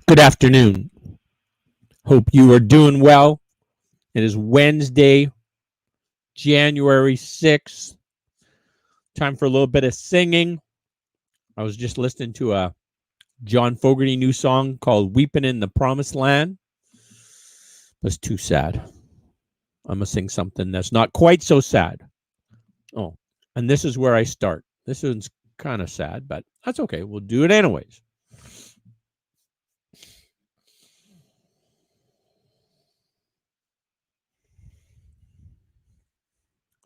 Good afternoon. Hope you are doing well. It is Wednesday, January 6th. Time for a little bit of singing. I was just listening to a John Fogerty new song called Weeping in the Promised Land. It's too sad. I'm going to sing something that's not quite so sad. Oh, and this is where I start. This one's kind of sad, but that's okay. We'll do it anyways.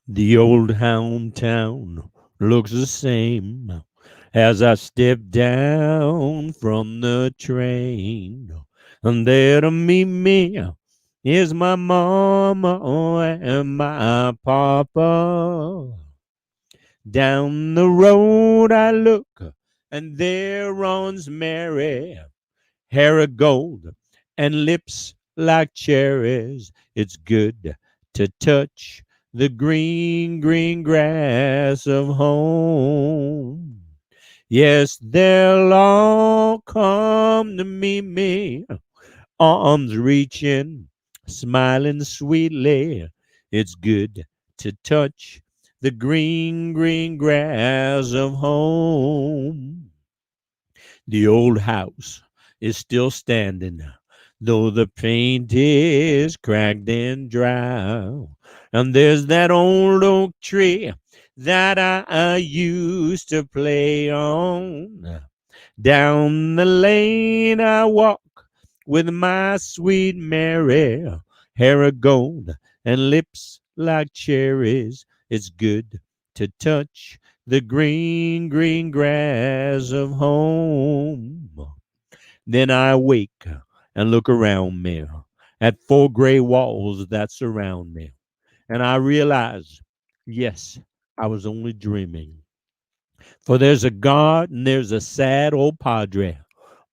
The old hound town looks the same as I step down from the train. And there to meet me is my mama and my papa. Down the road I look, and there runs Mary, hair of gold and lips like cherries. It's good to touch the green, green grass of home. Yes, they'll all come to meet me, arms reaching, smiling sweetly. It's good to touch the green, green grass of home. The old house is still standing, though the paint is cracked and dry. And there's that old oak tree that I used to play on. Down the lane I walk with my sweet Mary, hair of gold and lips like cherries. It's good to touch the green, green grass of home. Then I wake and look around me at four gray walls that surround me. And I realize, yes, I was only dreaming. For there's a God and there's a sad old padre.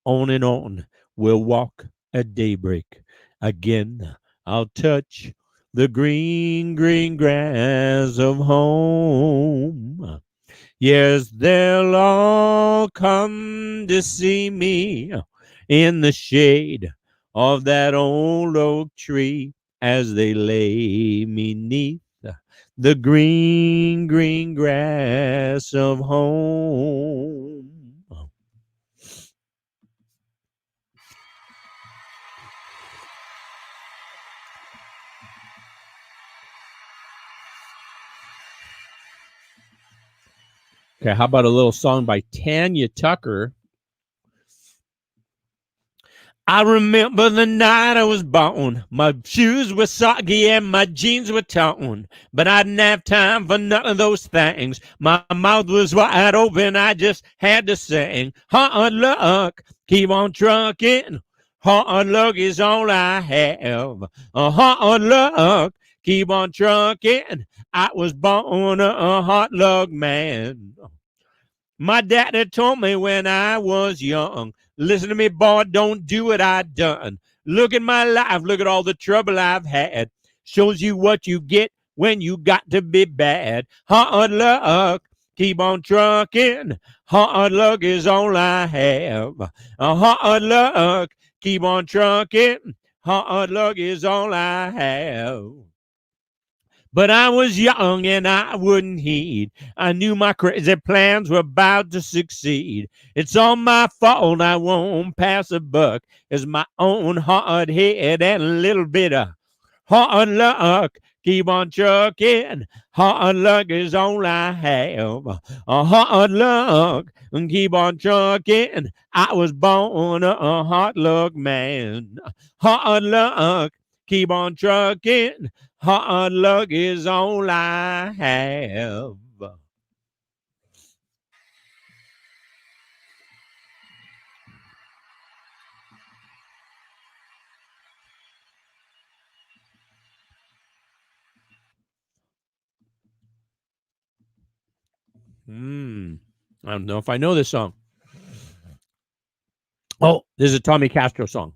On and on we'll walk at daybreak. Again, I'll touch the green, green grass of home. Yes, they'll all come to see me in the shade of that old oak tree as they lay me neath the green, green grass of home. Okay, how about a little song by Tanya Tucker? I remember the night I was born. My shoes were soggy and my jeans were torn. But I didn't have time for none of those things. My mouth was wide open, I just had to sing. Hard luck, keep on trucking. Hard luck is all I have. Hard luck, keep on trucking. I was born a hard luck man. My daddy told me when I was young, listen to me, boy, don't do what I done. Look at my life, look at all the trouble I've had. Shows you what you get when you got to be bad. Hard luck, keep on trucking. Hard luck is all I have. Hard luck, keep on trucking. Hard luck is all I have. But I was young and I wouldn't heed. I knew my crazy plans were about to succeed. It's all my fault I won't pass a buck. It's my own hard head and a little bit of hard luck. Keep on trucking. Hard luck is all I have. Hard luck. And keep on trucking. I was born a hard luck man. Hard luck. Keep on trucking. Hard luck is all I have. I don't know if I know this song. Oh, this is a Tommy Castro song.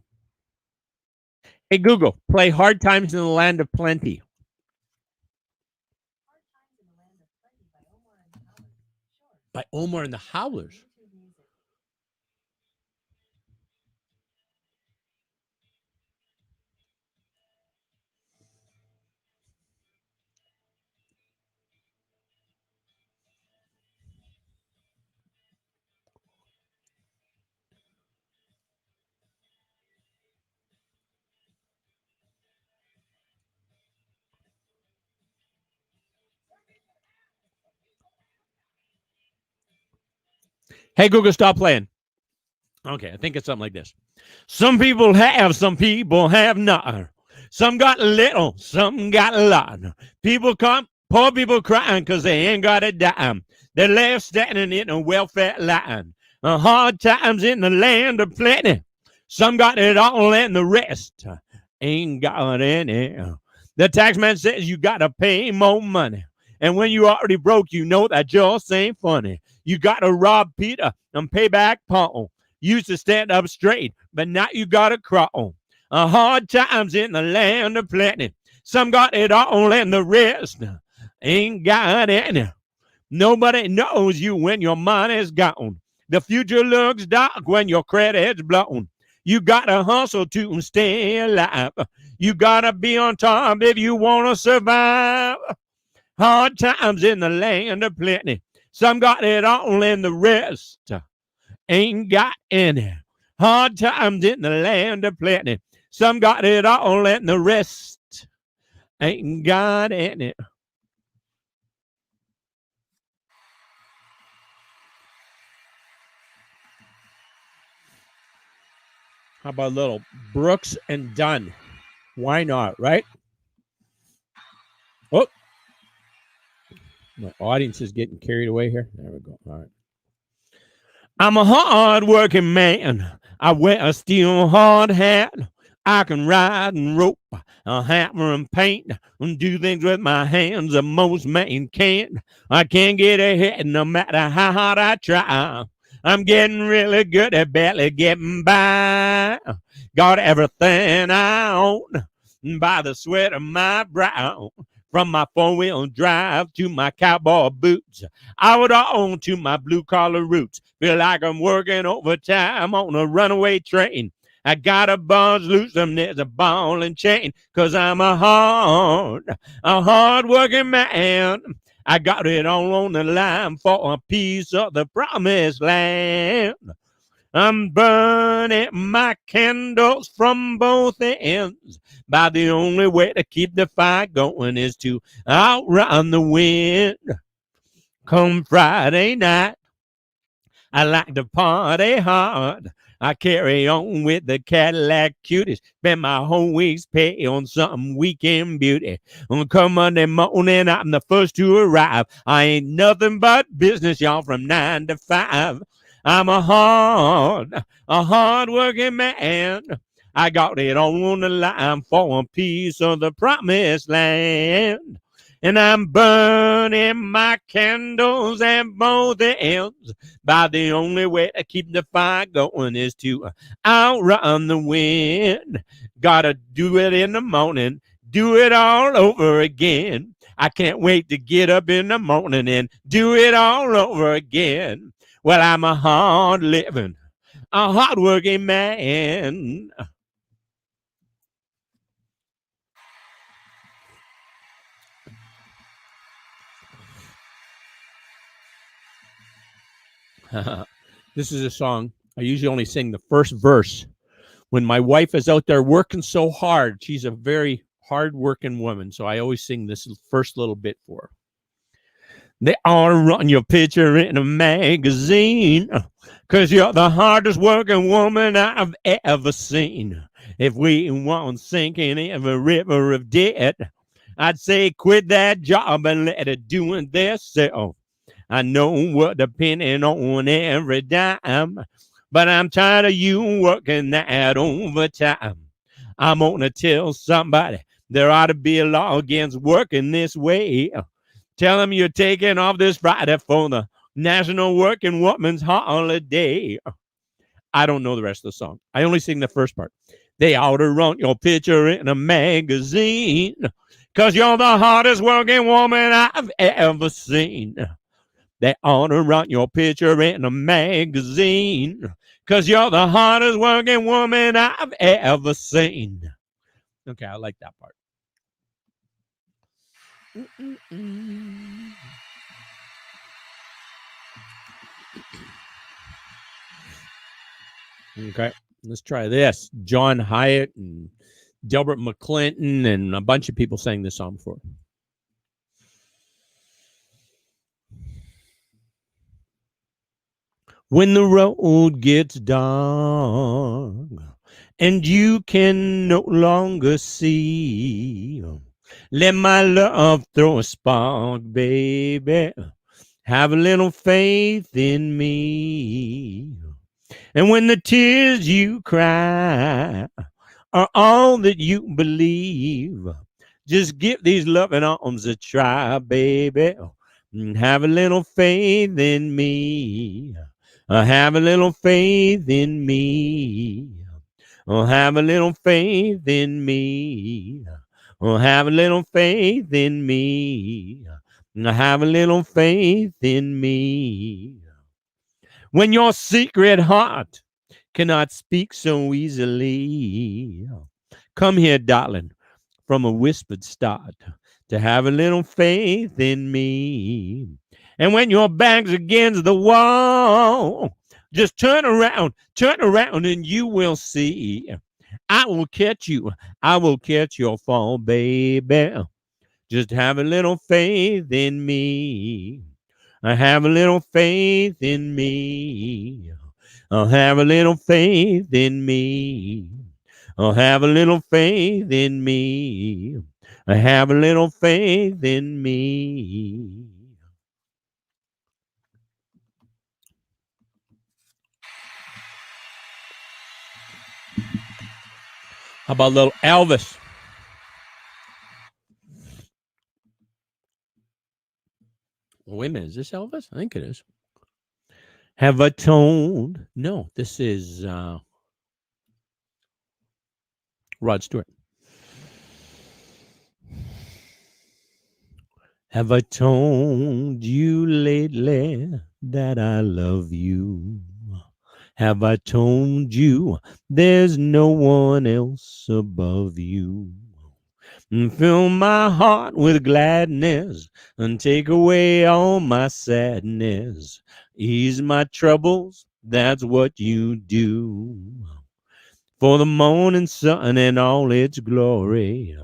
Hey, Google, play Hard Times in the Land of Plenty. By Omar and the Howlers. Hey, Google, stop playing. Okay, I think it's something like this. Some people have not. Some got little, some got a lot. People come, poor people crying because they ain't got a dime. They're left standing in a welfare line. Hard times in the land of plenty. Some got it all and the rest ain't got any. The tax man says you got to pay more money. And when you already broke, you know that just ain't funny. You got to rob Peter and pay back Paul. Used to stand up straight, but now you got to crawl. Hard times in the land of plenty. Some got it all and the rest ain't got any. Nobody knows you when your money's gone. The future looks dark when your credit's blown. You gotta hustle to stay alive. You gotta be on top if you wanna survive. Hard times in the land of plenty. Some got it all and the rest ain't got any. Hard times in the land of plenty. Some got it all and the rest ain't got any. How about a little Brooks and Dunn? Why not, right? Oh, my audience is getting carried away here. There we go. All right. I'm a hard-working man. I wear a steel hard hat. I can ride and rope, a hammer and paint, and do things with my hands that most men can't. I can't get ahead no matter how hard I try. I'm getting really good at barely getting by. Got everything I own by the sweat of my brow. From my four-wheel drive to my cowboy boots, I would own to my blue-collar roots. Feel like I'm working overtime on a runaway train. I got a buzz loose and there's a ball and chain, 'cause I'm a hard-working man. I got it all on the line for a piece of the promised land. I'm burning my candles from both ends. By the only way to keep the fire going is to outrun the wind. Come Friday night, I like to party hard. I carry on with the Cadillac cuties. Spend my whole week's pay on some weekend beauty. Come Monday morning, I'm the first to arrive. I ain't nothing but business, y'all, from 9 to 5. I'm a hard-working man. I got it all on the line for a piece of the promised land. And I'm burning my candles at both ends. By the only way to keep the fire going is to outrun the wind. Gotta do it in the morning, do it all over again. I can't wait to get up in the morning and do it all over again. Well, I'm a hard-living, a hard-working man. This is a song I usually only sing the first verse. When my wife is out there working so hard, she's a very hard-working woman, so I always sing this first little bit for her. They ought to run your picture in a magazine, 'cause you're the hardest working woman I've ever seen. If we weren't sinking in a river of debt, I'd say quit that job and let it do it themselves. I know we're depending on every dime, but I'm tired of you working that overtime. I'm gonna tell somebody there ought to be a law against working this way. Tell them you're taking off this Friday for the National Working Woman's Holiday. I don't know the rest of the song. I only sing the first part. They ought to run your picture in a magazine, 'cause you're the hardest working woman I've ever seen. They ought to run your picture in a magazine, 'cause you're the hardest working woman I've ever seen. Okay, I like that part. Okay, let's try this. John Hyatt and Delbert McClinton and a bunch of people sang this song before. When the road gets dark and you can no longer see, let my love throw a spark, baby. Have a little faith in me. And when the tears you cry are all that you believe, just give these loving arms a try, baby. Have a little faith in me. Have a little faith in me. Have a little faith in me. Have a little faith in me. Have a little faith in me. When your secret heart cannot speak so easily, come here, darling, from a whispered start to have a little faith in me. And when your back's against the wall, just turn around, and you will see. I will catch you. I will catch your fall, baby. Just have a little faith in me. I have a little faith in me. I'll have a little faith in me. I'll have a little faith in me. I have a little faith in me. How about little Elvis? Wait a minute, is this Elvis? I think it is. Have I told? No, this is Rod Stewart. Have I told you lately that I love you? Have I told you there's no one else above you? And fill my heart with gladness and take away all my sadness. Ease my troubles, that's what you do. For the morning sun and all its glory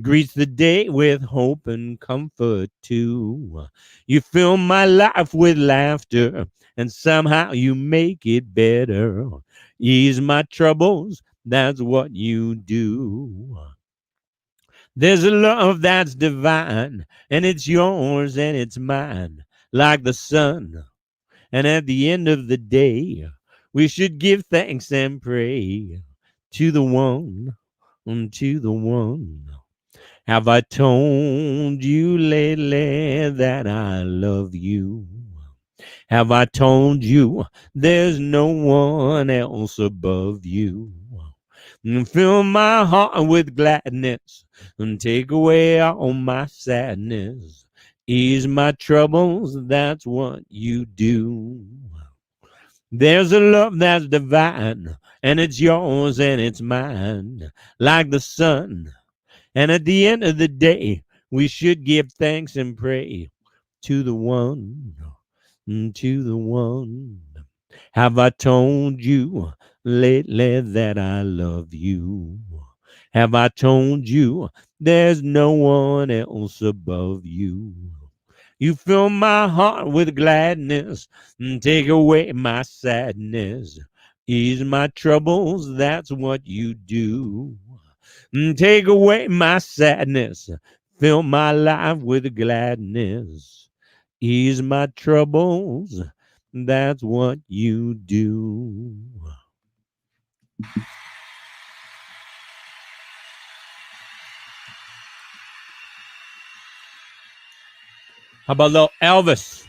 greets the day with hope and comfort too. You fill my life with laughter and somehow you make it better. Ease my troubles, that's what you do. There's a love that's divine, and it's yours and it's mine, like the sun. And at the end of the day, we should give thanks and pray to the one, to the one. Have I told you lately that I love you? Have I told you there's no one else above you? And fill my heart with gladness and take away all my sadness. Ease my troubles, that's what you do. There's a love that's divine, and it's yours and it's mine, like the sun. And at the end of the day, we should give thanks and pray to the one, to the one. Have I told you lately that I love you? Have I told you there's no one else above you? You fill my heart with gladness and take away my sadness. Ease my troubles, that's what you do. Take away my sadness, fill my life with gladness. Ease my troubles, that's what you do. How about little Elvis?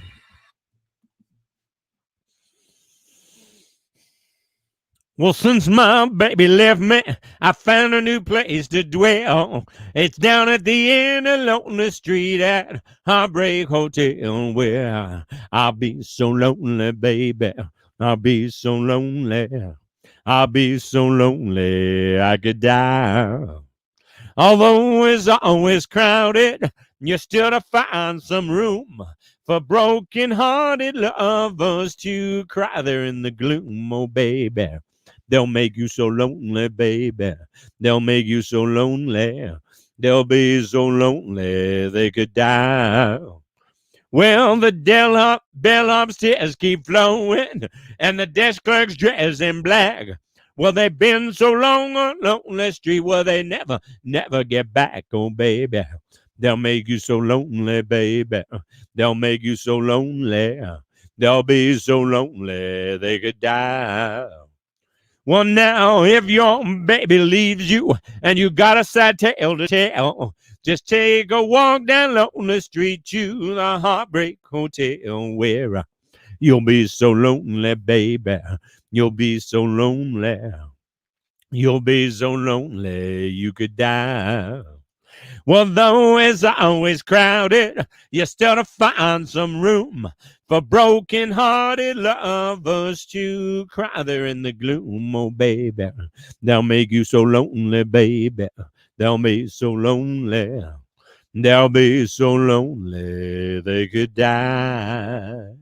Well, since my baby left me, I found a new place to dwell. It's down at the end of Lonely Street at Heartbreak Hotel, where I'll be so lonely, baby. I'll be so lonely. I'll be so lonely I could die. Although it's always crowded, you're still to find some room for broken-hearted lovers to cry there in the gloom. Oh, baby, they'll make you so lonely, baby. They'll make you so lonely. They'll be so lonely they could die. Well, the bell upstairs keep flowing, and the desk clerk's dressed in black. Well, they've been so long on lonely street, well, they never get back, oh, baby. They'll make you so lonely, baby. They'll make you so lonely. They'll be so lonely they could die. Well, now, if your baby leaves you and you got a sad tale to tell, just take a walk down Lonely Street to the Heartbreak Hotel where you'll be so lonely, baby. You'll be so lonely. You'll be so lonely you could die. Well, though it's always crowded, you still to find some room for broken-hearted lovers to cry there in the gloom. Oh, baby, they'll make you so lonely, baby. They'll be so lonely. They'll be so lonely they could die.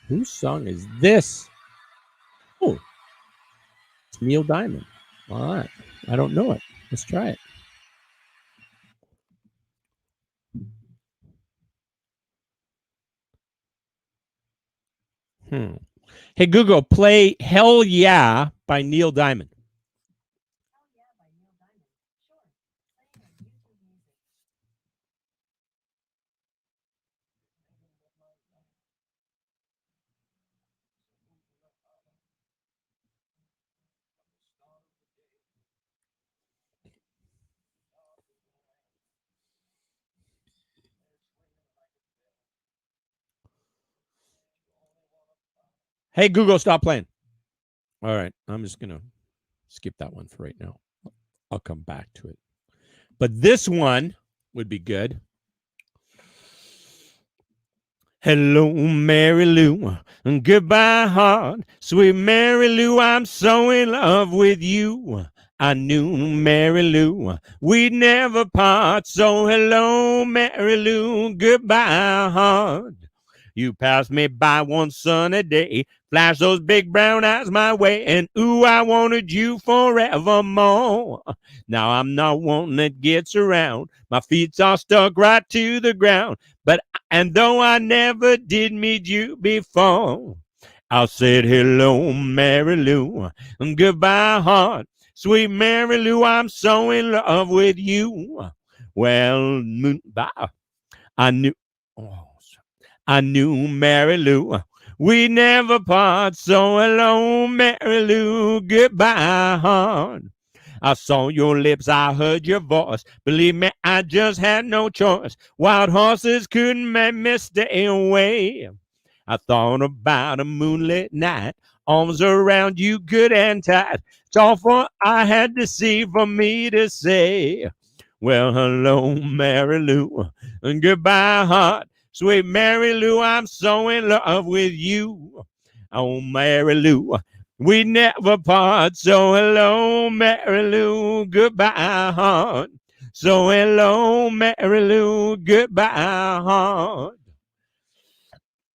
Whose song is this? Oh, it's Neil Diamond. All right. I don't know it. Let's try it. Hey, Google, play Hell Yeah by Neil Diamond. Hey, Google, stop playing. All right. I'm just going to skip that one for right now. I'll come back to it. But this one would be good. Hello, Mary Lou, and goodbye, heart. Sweet Mary Lou, I'm so in love with you. I knew, Mary Lou, we'd never part. So hello, Mary Lou, goodbye, heart. You passed me by one sunny day, flash those big brown eyes my way, and ooh, I wanted you forevermore. Now I'm not one that gets around, my feet are stuck right to the ground. And though I never did meet you before, I said hello, Mary Lou, and goodbye, heart. Sweet Mary Lou, I'm so in love with you. Well, I knew, I knew, Mary Lou, we never part. So hello, Mary Lou, goodbye, heart. I saw your lips, I heard your voice. Believe me, I just had no choice. Wild horses couldn't make me stay away. I thought about a moonlit night, arms around you good and tight. It's all for I had to see for me to say. Well, hello, Mary Lou, and goodbye, heart. Sweet Mary Lou, I'm so in love with you. Oh, Mary Lou, we never part. So hello, Mary Lou, goodbye, heart. So hello, Mary Lou, goodbye, heart.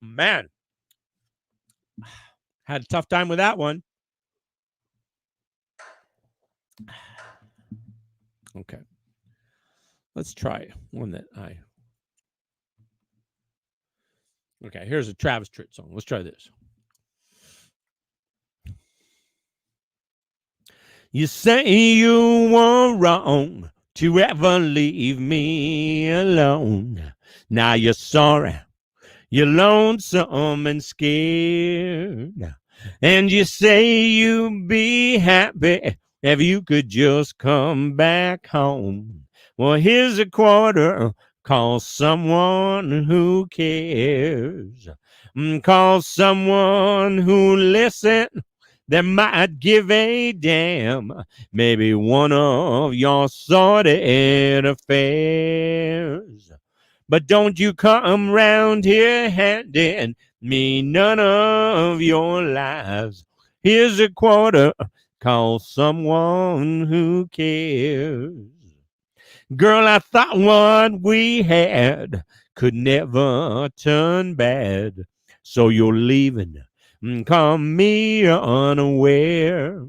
Man, had a tough time with that one. Okay. Let's try one that I. Okay, here's a Travis Tritt song. Let's try this. You say you were wrong to ever leave me alone. Now you're sorry, you're lonesome and scared. And you say you'd be happy if you could just come back home. Well, here's a quarter. Call someone who cares. Call someone who listens. That might give a damn. Maybe one of your sordid affairs. But don't you come round here handing me none of your lies. Here's a quarter. Call someone who cares. Girl, I thought what we had could never turn bad. So you're leaving, caught me unaware.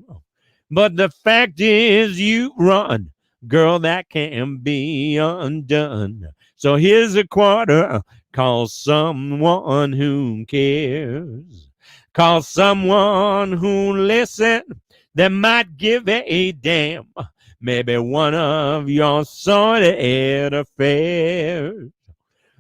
But the fact is, you run, girl, that can be undone. So here's a quarter, call someone who cares. Call someone who listen, that might give a damn. Maybe one of your sordid affairs.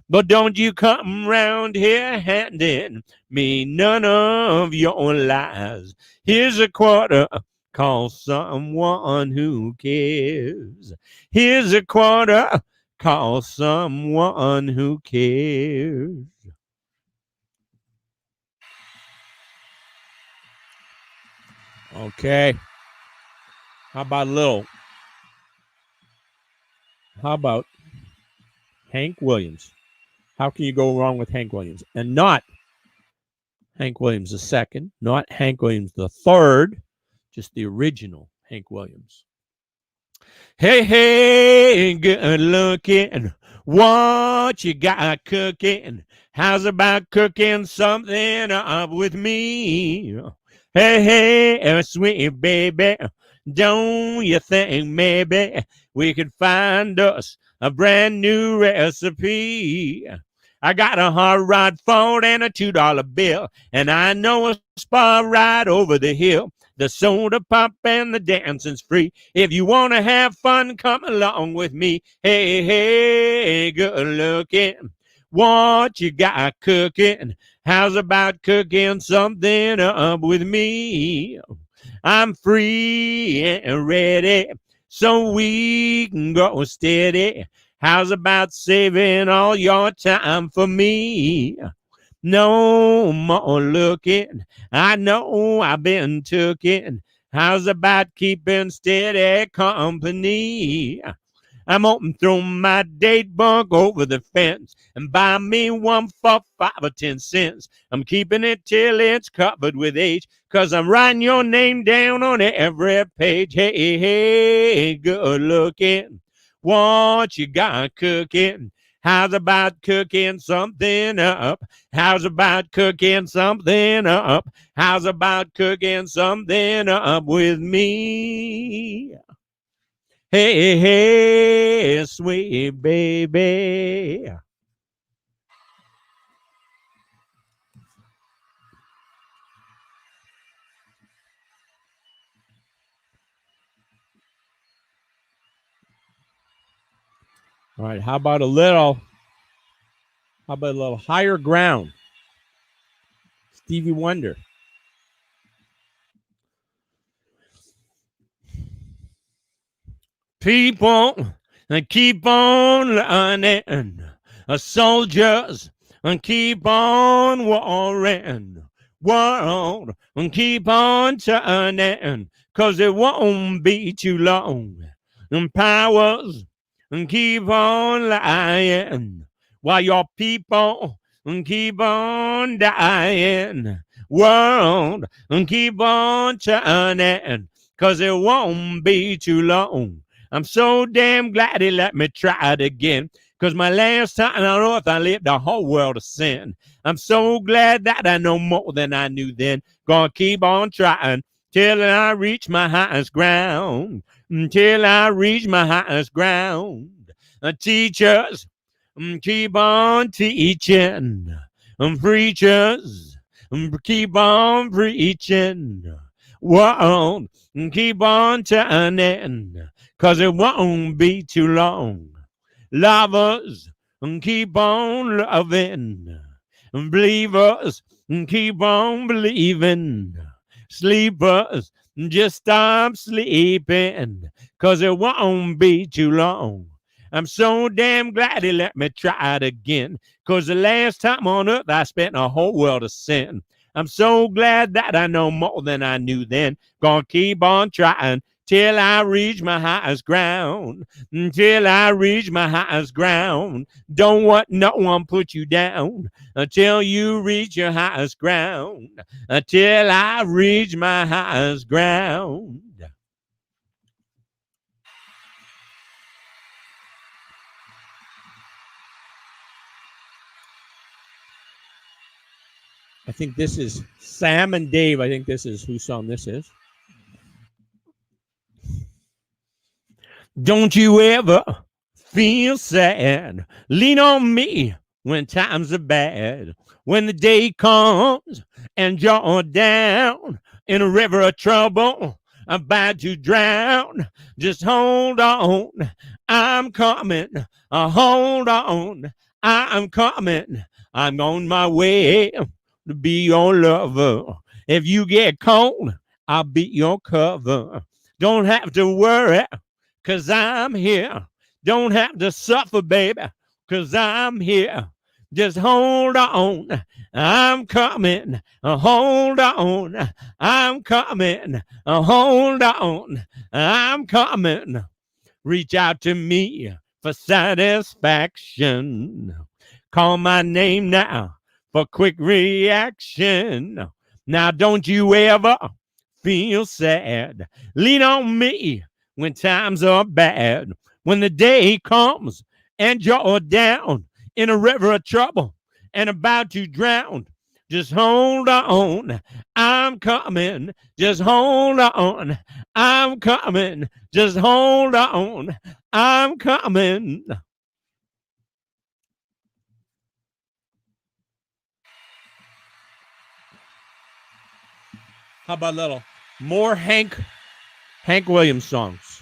But don't you come round here handing me none of your lies. Here's a quarter, call someone who cares. Here's a quarter, call someone who cares. Okay. How about a little? How about Hank Williams? How can you go wrong with Hank Williams? And not Hank Williams II, not Hank Williams III, just the original Hank Williams. Hey, hey, good looking. What you got cooking? How's about cooking something up with me? Hey, hey, sweet baby, don't you think maybe we could find us a brand new recipe? I got a hot rod phone and a $2 bill, and I know a spot right over the hill. The soda pop and the dancing's free. If you want to have fun, come along with me. Hey, hey, good looking. What you got cooking? How's about cooking something up with me? I'm free and ready, so we can go steady. How's about saving all your time for me? No more looking. I know I've been tooken. How's about keeping steady company? I'm open, throw my date book over the fence and buy me one for 5 or 10 cents. I'm keeping it till it's covered with age, 'cause I'm writing your name down on every page. Hey, hey, good looking. What you got cooking? How's about cooking something up? How's about cooking something up? How's about cooking something up with me? Hey, hey, sweet baby. All right, how about a little higher ground? Stevie Wonder. People keep on learning, soldiers keep on warring, world keep on turning, 'cause it won't be too long. And powers keep on lying, while your people keep on dying. World keep on turning, 'cause it won't be too long. I'm so damn glad he let me try it again, 'cause my last time on earth I lived a whole world of sin. I'm so glad that I know more than I knew then. Gonna keep on trying till I reach my highest ground. Till I reach my highest ground. Teachers, keep on teaching. Preachers, keep on preaching. World, keep on turning, 'cause it won't be too long. Lovers, keep on loving. Believers, keep on believing. Sleepers, just stop sleeping, 'cause it won't be too long. I'm so damn glad he let me try it again, 'cause the last time on earth I spent a whole world of sin. I'm so glad that I know more than I knew then. Gonna keep on trying till I reach my highest ground. Till I reach my highest ground. Don't want no one put you down until you reach your highest ground. Until I reach my highest ground. I think this is Sam and Dave. I think this is whose song this is. Don't you ever feel sad. Lean on me when times are bad. When the day comes and you're down in a river of trouble, about to drown, just hold on. I'm coming. Hold on. I'm coming. I'm on my way to be your lover. If you get cold, I'll be your cover. Don't have to worry, 'cause I'm here. Don't have to suffer, baby, 'cause I'm here. Just hold on. I'm coming. Hold on. I'm coming. Hold on. I'm coming. Reach out to me for satisfaction. Call my name now for quick reaction. Now, don't you ever feel sad. Lean on me when times are bad. When the day comes and you're down in a river of trouble and about to drown, just hold on. I'm coming. Just hold on. I'm coming. Just hold on. I'm coming. How about a little more Hank Williams songs?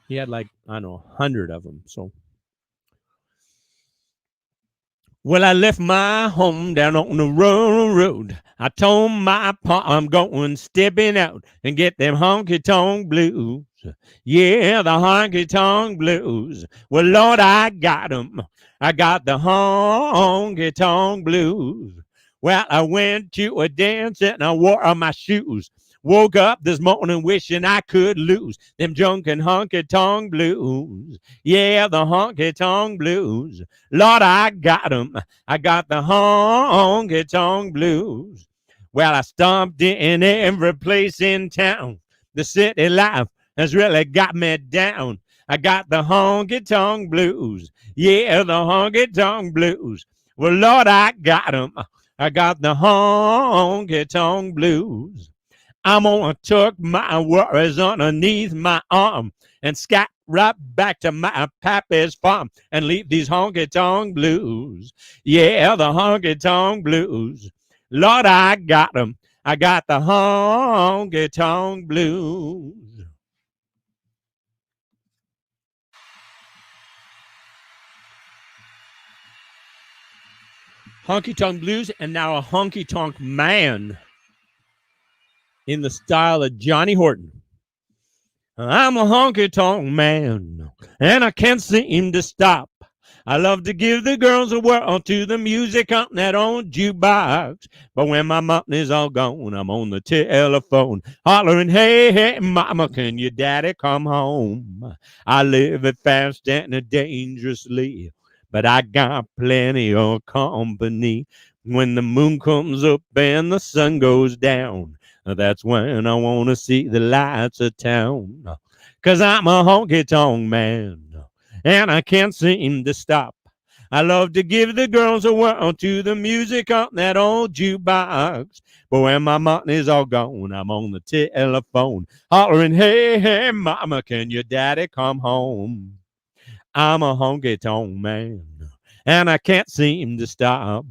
He had like, I don't know, 100 of them. So, well, I left my home down on the rural road. I told my pa I'm going stepping out and get them honky tonk blues. Yeah, the honky tonk blues. Well, Lord, I got 'em. I got the honky tonk blues. Well, I went to a dance and I wore on my shoes. Woke up this morning wishing I could lose them drunken honky tonk blues. Yeah, the honky tonk blues. Lord, I got 'em. I got the honky tonk blues. Well, I stomped in every place in town. The city life has really got me down. I got the honky tonk blues. Yeah, the honky tonk blues. Well, Lord, I got 'em. I got the honky tonk blues. I'm gonna tuck my worries underneath my arm and scat right back to my pappy's farm and leave these honky tonk blues. Yeah, the honky tonk blues. Lord, I got 'em. I got the honky tonk blues. Honky tonk blues, and now a honky tonk man in the style of Johnny Horton. I'm a honky tonk man, and I can't seem to stop. I love to give the girls a whirl to the music on that old jukebox. But when my money's all gone, I'm on the telephone hollering, hey, hey, mama, can your daddy come home? I live it fast and dangerously, but I got plenty of company. When the moon comes up and the sun goes down, that's when I want to see the lights of town. 'Cause I'm a honky tonk man, and I can't seem to stop. I love to give the girls a whirl to the music on that old jukebox. But when my money's all gone, I'm on the telephone hollering, hey, hey, mama, can your daddy come home? I'm a honky tonk man, and I can't seem to stop.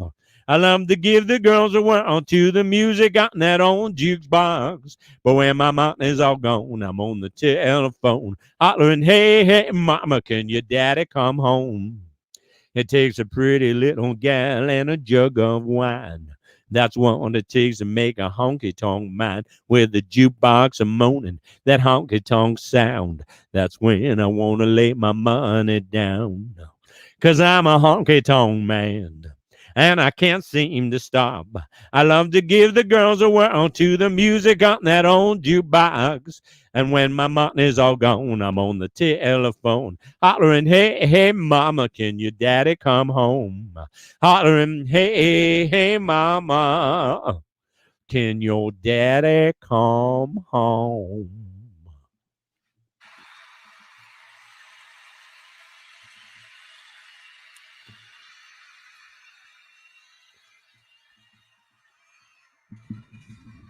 I love to give the girls a whirl to the music on that old jukebox. But when my money's all gone, I'm on the telephone hollering, hey, hey, mama, can your daddy come home? It takes a pretty little gal and a jug of wine. That's what it takes to make a honky tonk man. With the jukebox a moaning, that honky tonk sound. That's when I want to lay my money down. 'Cause I'm a honky tonk man, and I can't seem to stop. I love to give the girls a whirl to the music on that old jukebox. And when my money's all gone, I'm on the telephone hollering, hey, hey, mama, can your daddy come home? Hollering, hey, hey, mama, can your daddy come home?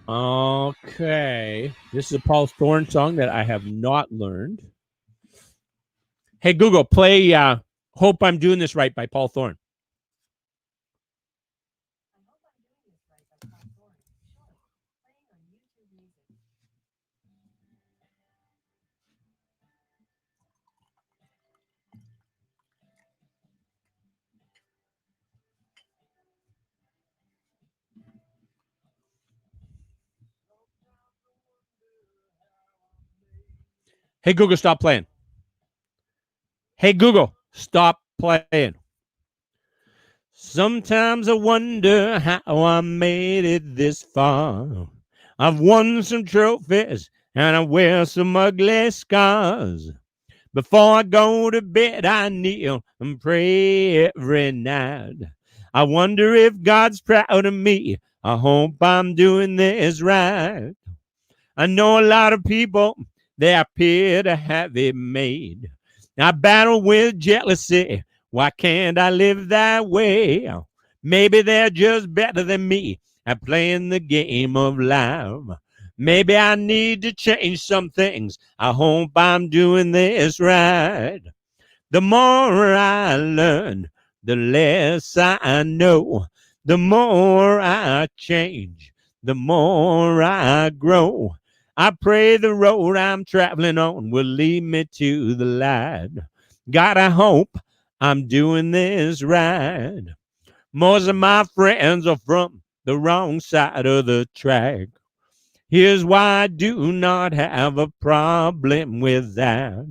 Okay. This is a Paul Thorne song that I have not learned. Hey, Google, play Hope I'm Doing This Right by Paul Thorne. Hey, Google, stop playing. Hey, Google, stop playing. Sometimes I wonder how I made it this far. I've won some trophies and I wear some ugly scars. Before I go to bed, I kneel and pray every night. I wonder if God's proud of me. I hope I'm doing this right. I know a lot of people, they appear to have it made. I battle with jealousy. Why can't I live that way? Maybe they're just better than me at playing the game of life. Maybe I need to change some things. I hope I'm doing this right. The more I learn, the less I know. The more I change, the more I grow. I pray the road I'm traveling on will lead me to the light. God, I hope I'm doing this right. Most of my friends are from the wrong side of the track. Here's why I do not have a problem with that.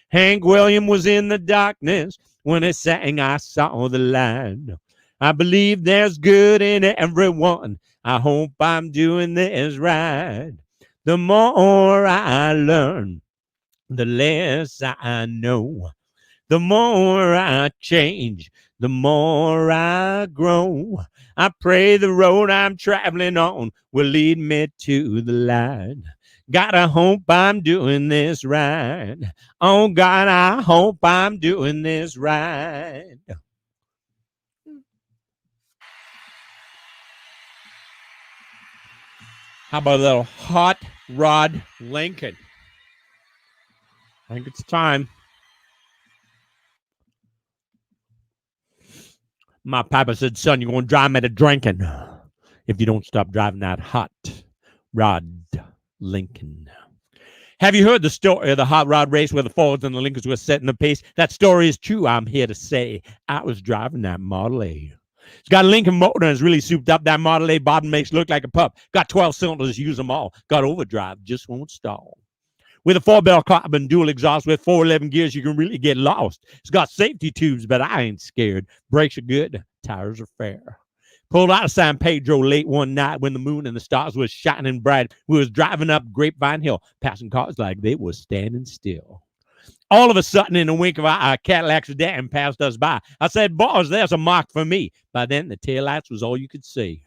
Hank Williams was in the darkness when he sang, I saw the light. I believe there's good in everyone. I hope I'm doing this right. The more I learn, the less I know. The more I change, the more I grow. I pray the road I'm traveling on will lead me to the light. God, I hope I'm doing this right. Oh, God, I hope I'm doing this right. How about a little Hot Rod Lincoln? I think it's time. My papa said, son, you're going to drive me to drinking if you don't stop driving that Hot Rod Lincoln. Have you heard the story of the hot rod race where the Fords and the Lincolns were setting the pace? That story is true, I'm here to say. I was driving that Model A. It's got a Lincoln motor and it's really souped up. That Model A bottom makes look like a pup. Got 12 cylinders, use them all. Got overdrive, just won't stall. With a 4-barrel carbon dual exhaust with 411 gears, you can really get lost. It's got safety tubes, but I ain't scared. Brakes are good, tires are fair. Pulled out of San Pedro late one night when the moon and the stars was shining bright. We was driving up Grapevine Hill, passing cars like they was standing still. All of a sudden, in a wink of an eye, a Cadillac sedan passed us by. I said, boys, there's a mark for me. By then, the taillights was all you could see.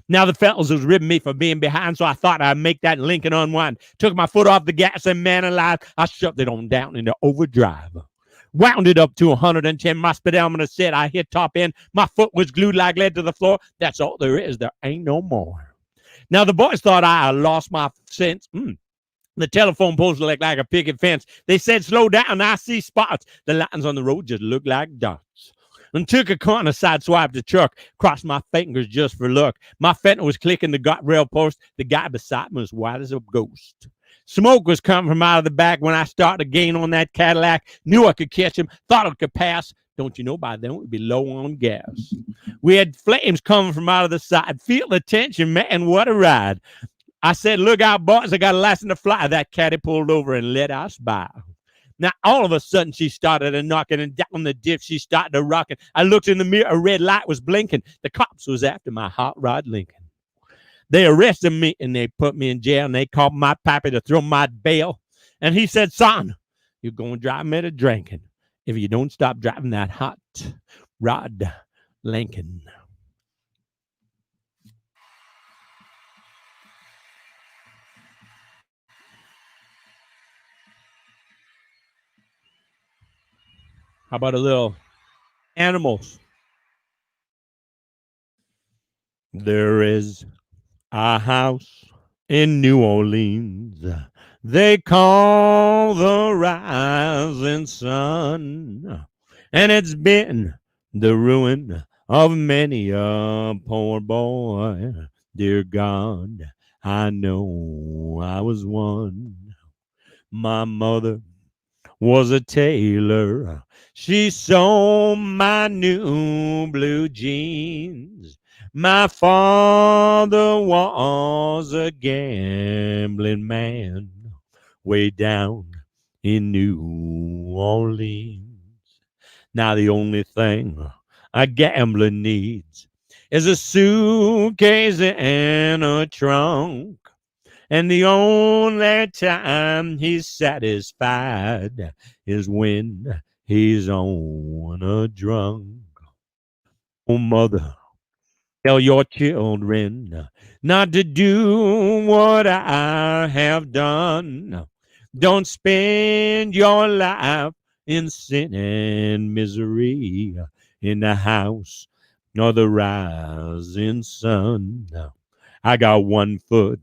Now the fellas was ribbing me for being behind, so I thought I'd make that Lincoln unwind. Took my foot off the gas, and man alive, I shoved it on down into overdrive. Wound it up to 110. My speedometer said I hit top end. My foot was glued like lead to the floor. That's all there is. There ain't no more. Now the boys thought I lost my sense. The telephone poles looked like a picket fence. They said, slow down, I see spots. The lines on the road just look like dots. And took a corner, sideswiped the truck, crossed my fingers just for luck. My fender was clicking the guardrail post. The guy beside me was white as a ghost. Smoke was coming from out of the back when I started to gain on that Cadillac. Knew I could catch him, thought I could pass. Don't you know by then we'd be low on gas. We had flames coming from out of the side. Feel the tension, man, what a ride. I said, look out, boys, I got a license to fly. That caddy pulled over and let us by. Now, all of a sudden, she started a knocking, and down the dip, she started a rocking. I looked in the mirror, a red light was blinking. The cops was after my hot rod Lincoln. They arrested me, and they put me in jail, and they called my pappy to throw my bail. And he said, son, you're going to drive me to drinking if you don't stop driving that hot rod Lincoln. How about a little animals? There is a house in New Orleans. They call the rising sun, and it's been the ruin of many a poor boy. Dear God, I know I was one. My mother was a tailor. She sewed my new blue jeans. My father was a gambling man way down in New Orleans. Now the only thing a gambler needs is a suitcase and a trunk. And the only time he's satisfied is when he's on a drunk. Oh, mother, tell your children not to do what I have done. Don't spend your life in sin and misery in the house of the rising sun. I got one foot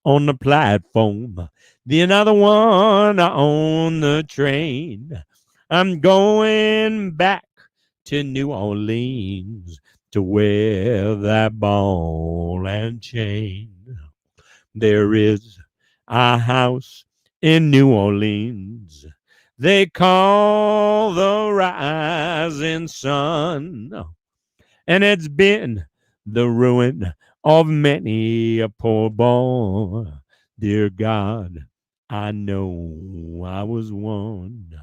on the platform, the another one on the train. I'm going back to New Orleans to wear that ball and chain. There is a house in New Orleans they call the rising sun, and it's been the ruin of many a poor boy. Dear God, I know I was one.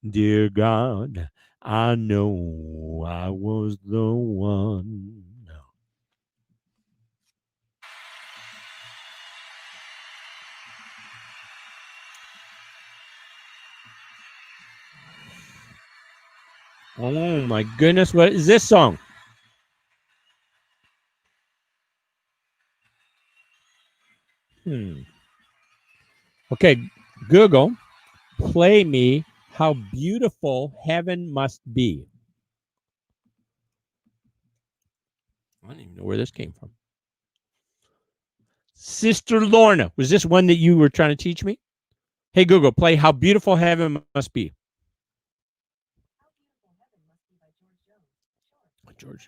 Dear God, I know I was the one. Oh my goodness, what is this song? Hmm. Okay, Google, play me How Beautiful Heaven Must Be. I don't even know where this came from. Sister Lorna, was this one that you were trying to teach me? Hey, Google, play How Beautiful Heaven Must Be. George.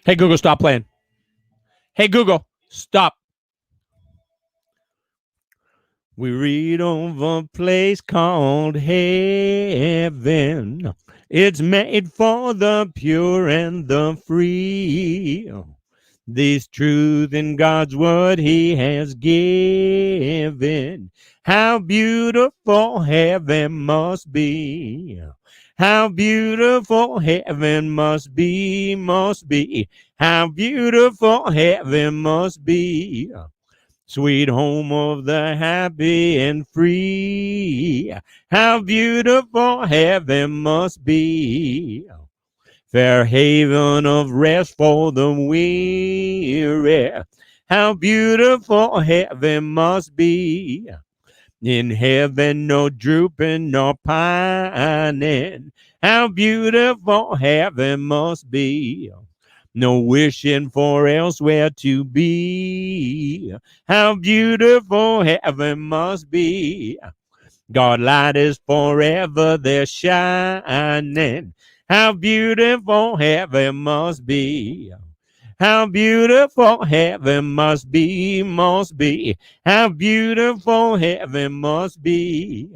Hey, Google, stop playing. Hey, Google, stop. We read of a place called heaven. It's made for the pure and the free. This truth in God's word he has given. How beautiful heaven must be. How beautiful heaven must be, must be. How beautiful heaven must be. Sweet home of the happy and free. How beautiful heaven must be. Fair haven of rest for the weary. How beautiful heaven must be. In heaven, no drooping nor pining. How beautiful heaven must be. No wishing for elsewhere to be. How beautiful heaven must be. God light is forever there shining. How beautiful heaven must be. How beautiful heaven must be, must be. How beautiful heaven must be.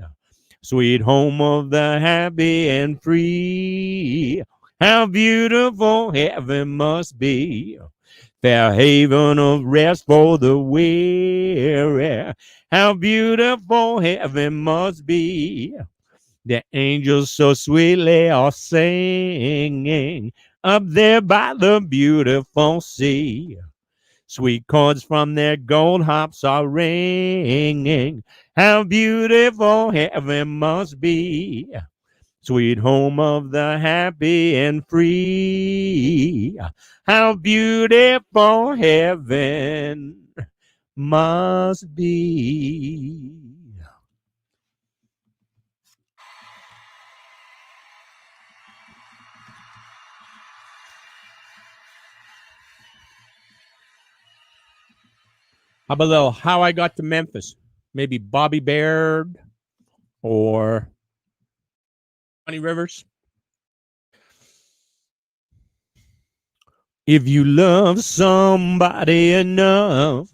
Sweet home of the happy and free. How beautiful heaven must be. Fair haven of rest for the weary. How beautiful heaven must be. The angels so sweetly are singing up there by the beautiful sea. Sweet chords from their gold harps are ringing. How beautiful heaven must be. Sweet home of the happy and free. How beautiful heaven must be. How about a little How I Got to Memphis? Maybe Bobby Baird or Johnny Rivers. If you love somebody enough,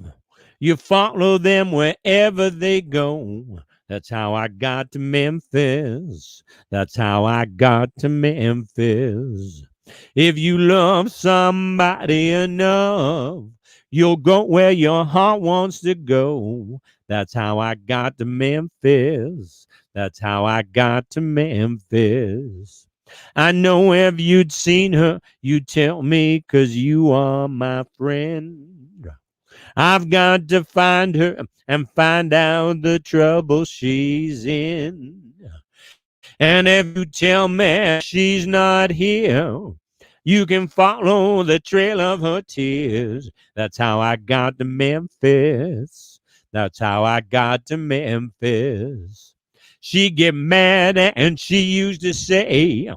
you follow them wherever they go. That's how I got to Memphis. That's how I got to Memphis. If you love somebody enough, you'll go where your heart wants to go. That's how I got to Memphis. That's how I got to Memphis. I know if you'd seen her, you'd tell me, 'cause you are my friend. I've got to find her and find out the trouble she's in. And if you tell me she's not here, you can follow the trail of her tears. That's how I got to Memphis. That's how I got to Memphis. She'd get mad and she used to say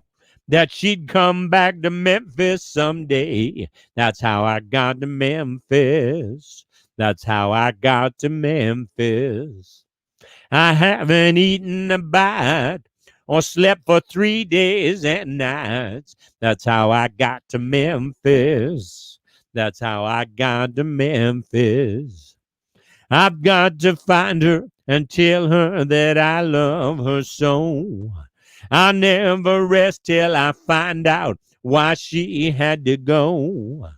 that she'd come back to Memphis someday. That's how I got to Memphis. That's how I got to Memphis. I haven't eaten a bite or slept for 3 days and nights. That's how I got to Memphis. That's how I got to Memphis. I've got to find her and tell her that I love her so. I'll never rest till I find out why she had to go.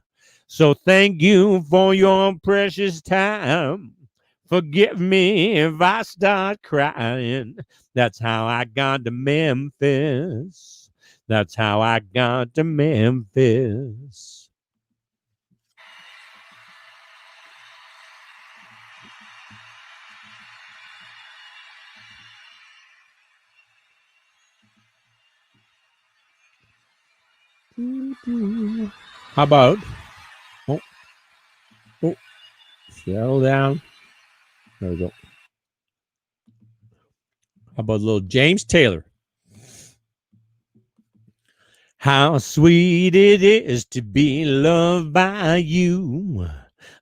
So thank you for your precious time. Forgive me if I start crying. That's how I got to Memphis. That's how I got to Memphis. How about? Oh, oh, settle down. There we go. How about a little James Taylor? How sweet it is to be loved by you.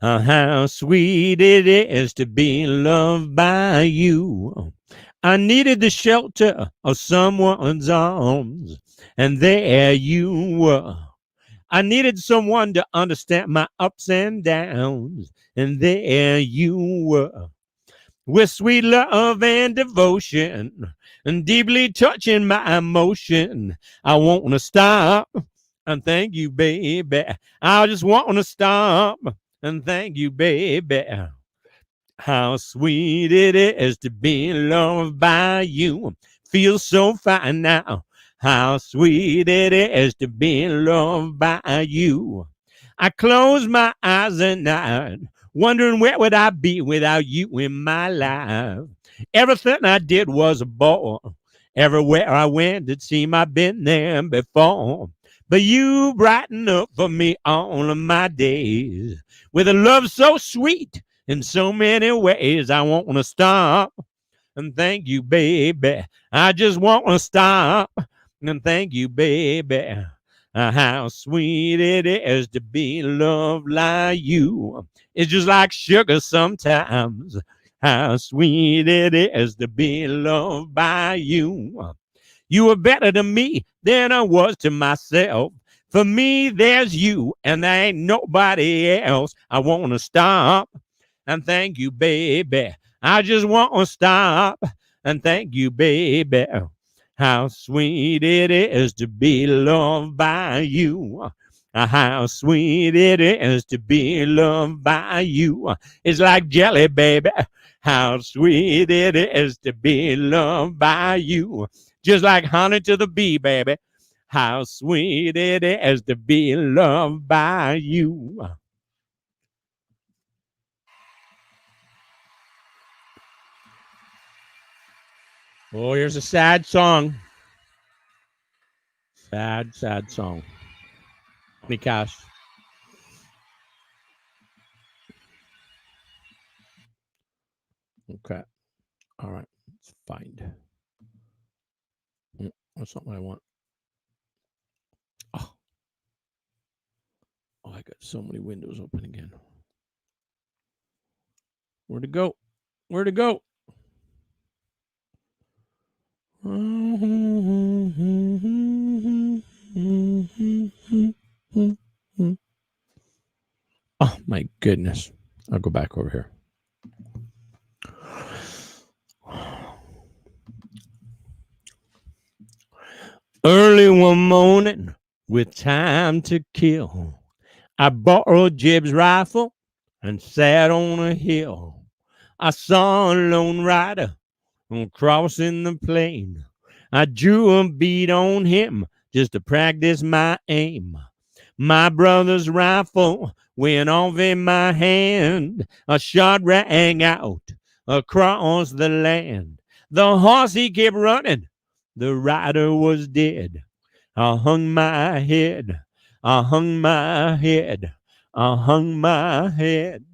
How sweet it is to be loved by you. I needed the shelter of someone's arms, and there you were. I needed someone to understand my ups and downs, and there you were. With sweet love and devotion, and deeply touching my emotion, I want to stop and thank you, baby. I just want to stop and thank you, baby. How sweet it is to be loved by you. Feels so fine now. How sweet it is to be loved by you. I close my eyes at night, wondering where would I be without you in my life. Everything I did was a bore. Everywhere I went, it seemed I've been there before. But you brighten up for me all of my days with a love so sweet in so many ways. I want to stop and thank you, baby. I just want to stop and thank you, baby. How sweet it is to be loved like you. It's just like sugar sometimes. How sweet it is to be loved by you. You were better to me than I was to myself. For me, there's you, and there ain't nobody else. I want to stop and thank you, baby. I just want to stop and thank you, baby. How sweet it is to be loved by you. How sweet it is to be loved by you. It's like jelly, baby. How sweet it is to be loved by you. Just like honey to the bee, baby. How sweet it is to be loved by you. Oh, here's a sad song. Sad, sad song. Johnny Cash. Okay. All right. Let's find. That's not what I want. Oh, I got so many windows open again. Where'd it go? Where'd it go? Oh, my goodness. I'll go back over here. Early one morning, with time to kill, I borrowed Jeb's rifle and sat on a hill. I saw a lone rider crossing the plain. I drew a bead on him just to practice my aim. My brother's rifle went off in my hand. A shot rang out across the land. The horse he kept running, the rider was dead. I hung my head, I hung my head, I hung my head.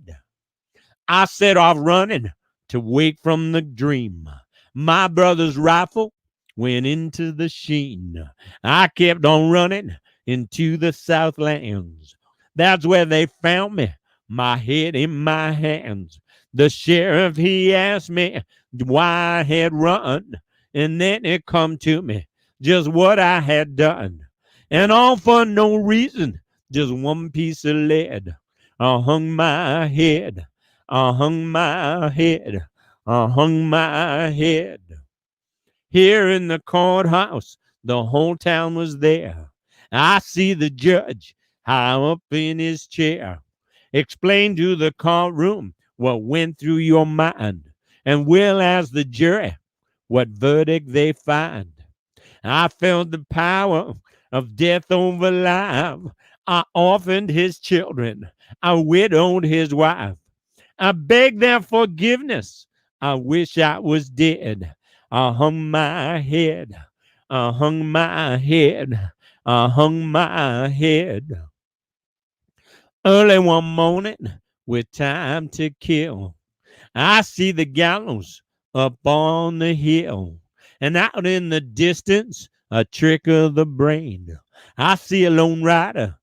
I set off running to wake from the dream. My brother's rifle went into the sheen. I kept on running into the Southlands. That's where they found me, my head in my hands. The sheriff, he asked me why I had run, and then it come to me just what I had done. And all for no reason, just one piece of lead. I hung my head, I hung my head, I hung my head. Here in the courthouse, the whole town was there. I see the judge high up in his chair. Explain to the courtroom what went through your mind, and we'll ask the jury what verdict they find. I felt the power of death over life. I orphaned his children. I widowed his wife. I begged their forgiveness. I wish I was dead. I hung my head. I hung my head. I hung my head. Early one morning, with time to kill, I see the gallows up on the hill, and out in the distance, a trick of the brain. I see a lone rider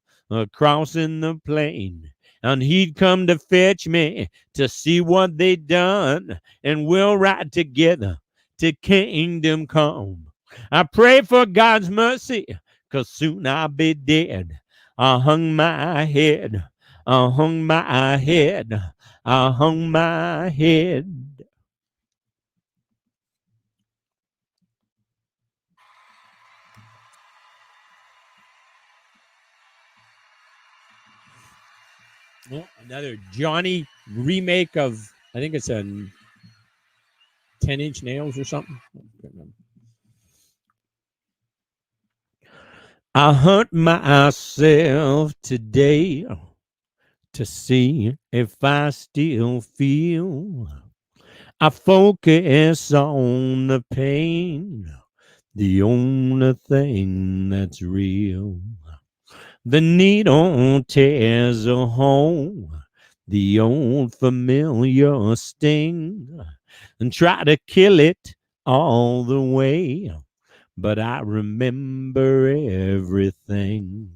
crossing the plain, and he'd come to fetch me to see what they done, and we'll ride together to kingdom come. I pray for God's mercy, 'cause soon I'll be dead. I hung my head, I hung my head, I hung my head. Well, another Johnny remake of, I think it's a 10-inch nails or something. I hurt myself today to see if I still feel. I focus on the pain, the only thing that's real. The needle tears a hole, the old familiar sting, and try to kill it all the way. But I remember everything.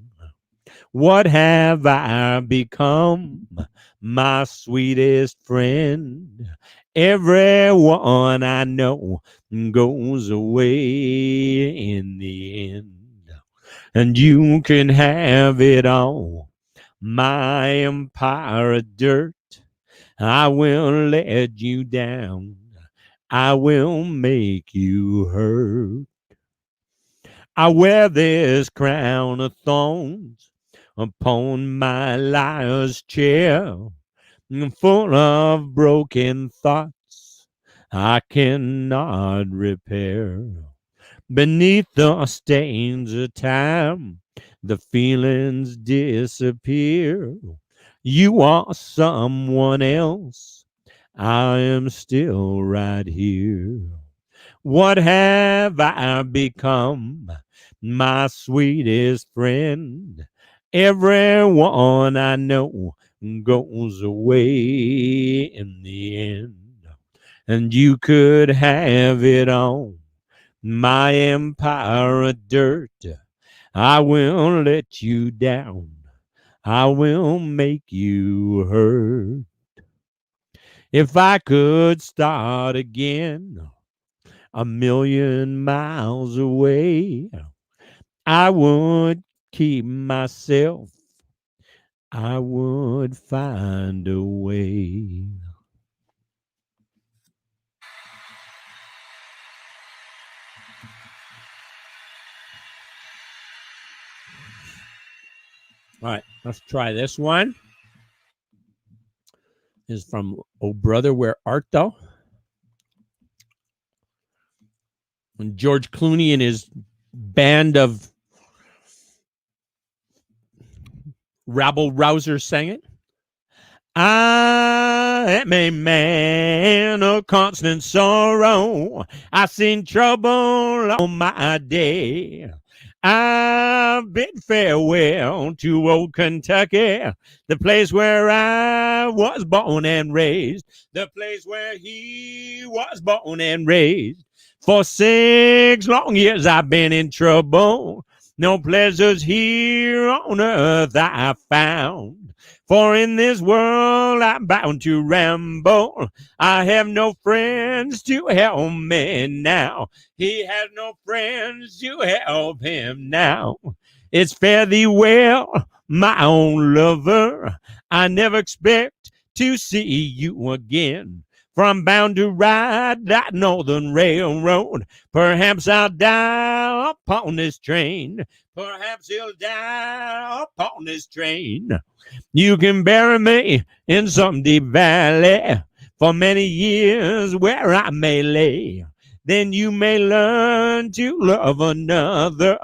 What have I become, my sweetest friend? Everyone I know goes away in the end. And you can have it all, my empire of dirt. I will let you down. I will make you hurt. I wear this crown of thorns upon my liar's chair, full of broken thoughts I cannot repair. Beneath the stains of time, the feelings disappear. You are someone else. I am still right here. What have I become, my sweetest friend? Everyone I know goes away in the end. and you could have it on my empire of dirt. I will let you down. I will make you hurt. If I could start again 1,000,000 miles away, I would keep myself. I would find a way. All right, let's try this one. This is from Oh Brother, Where Art Thou? When George Clooney and his band of rabble rousers sang it. I am a man of constant sorrow. I seen trouble on my day. I've bid farewell to old Kentucky, the place where I was born and raised, the place where he was born and raised. For 6 long years I've been in trouble. No pleasures here on earth I found. For in this world I'm bound to ramble. I have no friends to help me now. He has no friends to help him now. It's fare thee well, my own lover. I never expect to see you again. For I'm bound to ride that northern railroad. Perhaps I'll die upon this train. Perhaps he'll die upon this train. You can bury me in some deep valley for many years where I may lay. Then you may learn to love another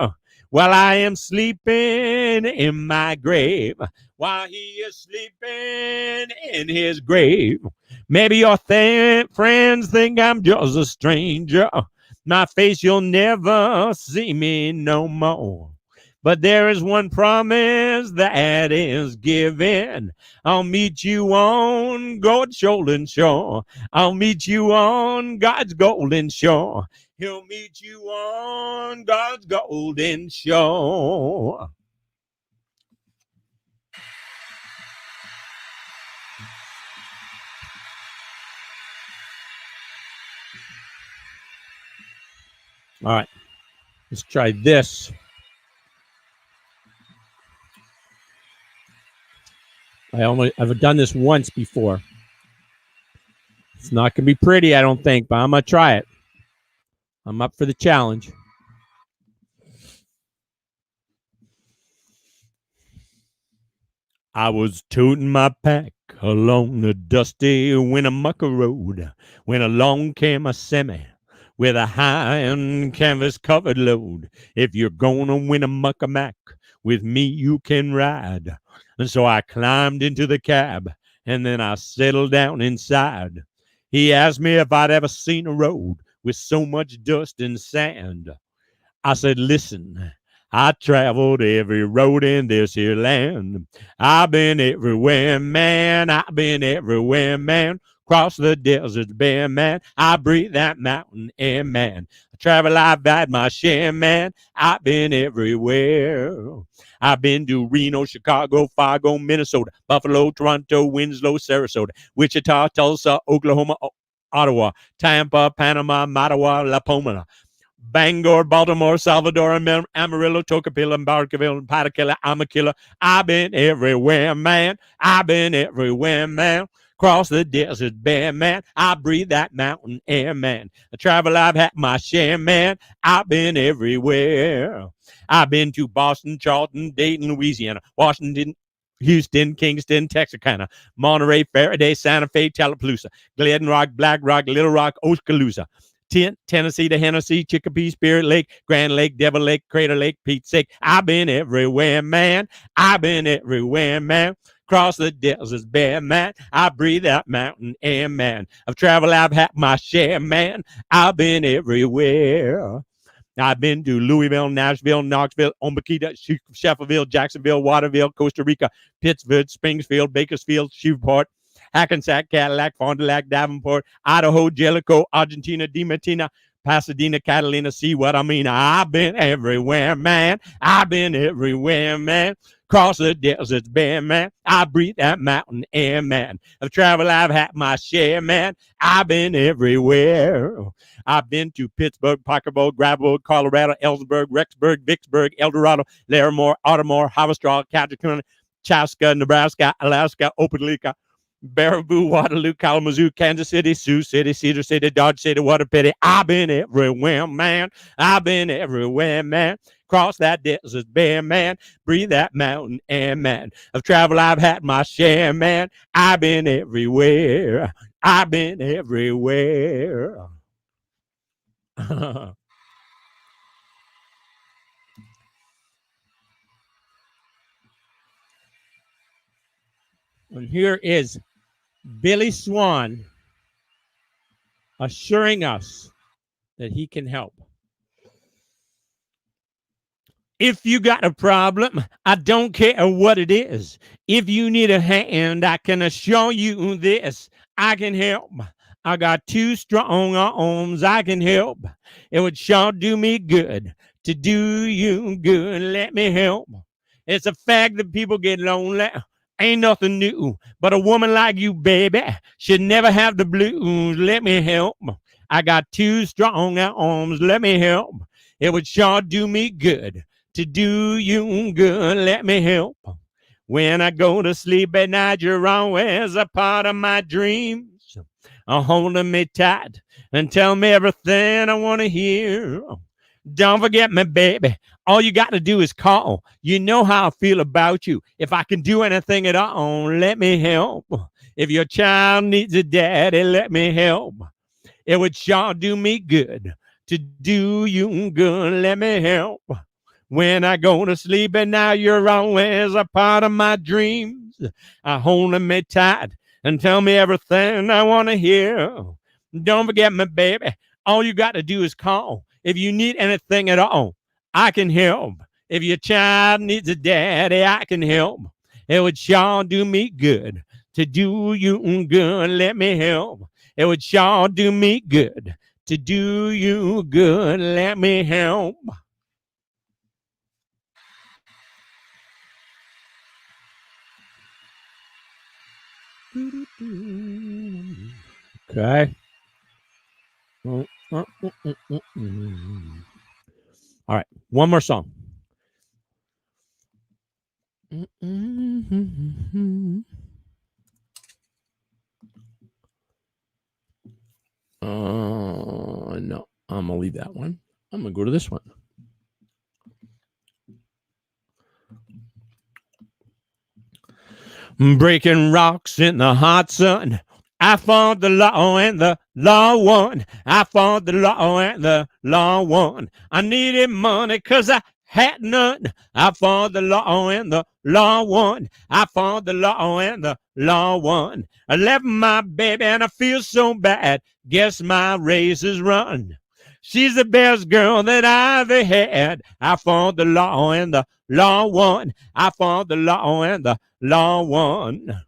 while I am sleeping in my grave. While he is sleeping in his grave. Maybe your friends think I'm just a stranger. My face you'll never see me no more. But there is one promise that is given. I'll meet you on God's golden shore. I'll meet you on God's golden shore. He'll meet you on God's golden shore. All right, let's try this. I've done this once before. It's not going to be pretty, I don't think, but I'm going to try it. I'm up for the challenge. I was toting my pack along the dusty Winnemucca road when along came a semi with a high and canvas-covered load. If you're gonna Winnemucca Mac, with me you can ride. And so I climbed into the cab, and then I settled down inside. He asked me if I'd ever seen a road with so much dust and sand. I said, listen, I traveled every road in this here land. I've been everywhere, man. I've been everywhere, man. Cross the deserts bare, man. I breathe that mountain air, man. I travel, I've had my share, man. I've been everywhere. I've been to Reno, Chicago, Fargo, Minnesota, Buffalo, Toronto, Winslow, Sarasota, Wichita, Tulsa, Oklahoma, Ottawa, Tampa, Panama, Mattawa, La Pomona, Bangor, Baltimore, Salvador, Amarillo, Tocopilla, Barkerville, Pataquilla, Amaqua. I've been everywhere, man. I've been everywhere, man. Cross the desert bare, man. I breathe that mountain air, man. I travel, I've had my share, man. I've been everywhere. I've been to Boston, Charlton, Dayton, Louisiana, Washington, Houston, Kingston, Texarkana, Monterey, Faraday, Santa Fe, Tallapoosa, Glen Rock, Black Rock, Little Rock, Oskaloosa, Tennessee to Hennessy, Chicopee, Spirit Lake, Grand Lake, Devil Lake, Crater Lake, Pete's sake. I've been everywhere, man. I've been everywhere, man. Cross the deserts bare, man. I breathe that mountain air, man. I've traveled, I've had my share, man. I've been everywhere. I've been to Louisville, Nashville, Knoxville, Omakita, Sheffield, Jacksonville, Waterville, Costa Rica, Pittsburgh, Springfield, Bakersfield, Shreveport, Hackensack, Cadillac, Fond du Lac, Davenport, Idaho, Jellicoe, Argentina, Diamantina, Pasadena, Catalina. See what I mean? I've been everywhere, man. I've been everywhere, man. Cross the deserts bare, man. I breathe that mountain air, man. Of travel, I've had my share, man. I've been everywhere. I've been to Pittsburgh, Parkerville, Gravel, Colorado, Ellsberg, Rexburg, Vicksburg, El Dorado, Larimore, Automore, Haverstraw, Catchacuna, Chaska, Nebraska, Alaska, Opelika, Baraboo, Waterloo, Kalamazoo, Kansas City, Sioux City, Cedar City, Dodge City, what a pity. I've been everywhere, man. I've been everywhere, man. Cross that desert bare, man. Breathe that mountain air, man. Of travel, I've had my share, man. I've been everywhere. I've been everywhere. And here is Billy Swan assuring us that he can help. If you got a problem, I don't care what it is. If you need a hand, I can assure you this. I can help. I got 2 strong arms. I can help. It would sure do me good to do you good. Let me help. It's a fact that people get lonely. Ain't nothing new. But a woman like you, baby, should never have the blues. Let me help. I got 2 strong arms. Let me help. It would sure do me good to do you good. Let me help. When I go to sleep at night, you're always a part of my dreams. Holding me tight and tell me everything I want to hear. Don't forget me, baby. All you got to do is call. You know how I feel about you. If I can do anything at all, let me help. If your child needs a daddy, let me help. It would sure do me good to do you good. Let me help. When I go to sleep and now you're always a part of my dreams. Holding me tight and tell me everything I want to hear. Don't forget me, baby. All you got to do is call. If you need anything at all, I can help. If your child needs a daddy, I can help. It would sure do me good to do you good. Let me help. It would sure do me good to do you good. Let me help. Okay. All right. One more song. No, I'm gonna leave that one. I'm gonna go to this one. Breaking rocks in the hot sun. I fought the law and the law won. I fought the law and the law won. I needed money 'cause I had none. I fought the law and the law won. I fought the law and the law won. I left my baby and I feel so bad. Guess my race is run. She's the best girl that I've ever had. I fought the law and the law won. I fought the law and the law won.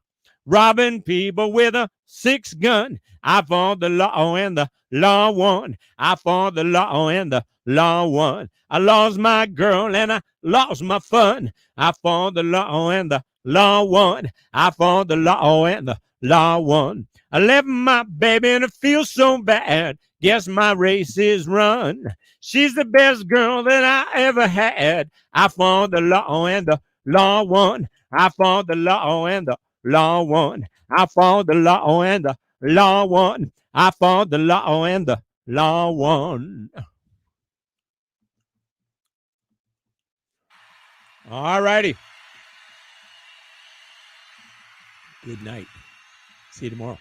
Robbing people with a 6-gun. I fought the law and the law won. I fought the law and the law won. I lost my girl and I lost my fun. I fought the law and the law won. I fought the law and the law won. I left my baby and it feels so bad. Guess my race is run. She's the best girl that I ever had. I fought the law and the law won. I fought the law and the law won. I fought the law and the law won. I fought the law and the law won. All righty. Good night. See you tomorrow.